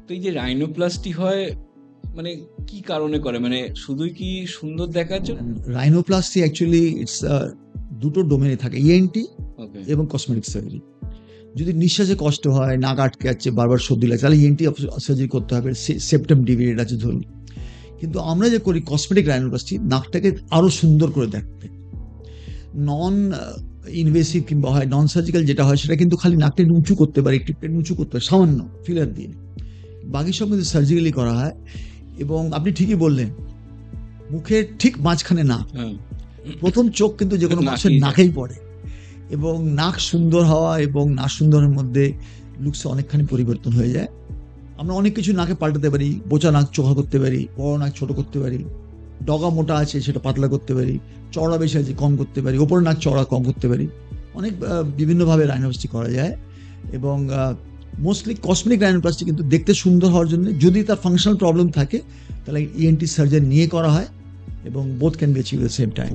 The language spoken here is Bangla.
তো এই যে রাইনোপ্লাস্টি হয় মানে কি কারণে করে, মানে শুধুই কি সুন্দর দেখার জন্য? রাইনোপ্লাস্টি অ্যাকচুয়ালি ইটস দুটো ডোমেনে থাকে, ইএনটি ওকে। এবং কসমেটিক সার্জারি। যদি নিঃশ্বাসে কষ্ট হয়, নাক আটকে যাচ্ছে, বারবার সর্দি লাগছে, তাহলে ইএনটি সার্জারি করতে হবে, সেপ্টাম ডিভিয়েট আছে ধরুন। কিন্তু আমরা যে করি কসমেটিক রাইনোপ্লাস্টি, নাকটাকে আরো সুন্দর করে দেখতে, নন ইনভেসিভ কিংবা হয় নন সার্জিক্যাল যেটা হয় সেটা কিন্তু খালি নাকটা একটু উঁচু করতে পারে, একটু উঁচু করতে পারে সামান্য ফিলার দিয়ে, বাকি সব কিন্তু সার্জিক্যালি করা হয়। এবং আপনি ঠিকই বললেন, মুখের ঠিক মাঝখানে নাক, হ্যাঁ। প্রথম চোখ কিন্তু যে কোনো মানুষের নাকেই যায়। নাকেই পড়ে। এবং নাক সুন্দর হওয়া এবং নাক সুন্দরের মধ্যে লুকসে অনেকখানি পরিবর্তন হয়ে যায়। আমরা অনেক কিছু নাকে পাল্টাতে পারি, বোচা নাক চোখা করতে পারি, বড় নাক ছোট করতে পারি, ডগা মোটা আছে সেটা পাতলা করতে পারি, চওড়া বেশি আছে কম করতে পারি, ওপর নাক চওড়া কম করতে পারি। অনেক বিভিন্নভাবে রাইনোপ্লাস্টি করা যায়। এবং মোস্টলি কসমেটিক রাইনোপ্লাস্টি কিন্তু দেখতে সুন্দর হওয়ার জন্য, যদি তার ফাংশনাল প্রবলেম থাকে তাহলে ইএনটি সার্জারি নিয়ে করা হয়, এবং both can be achieved at the same time.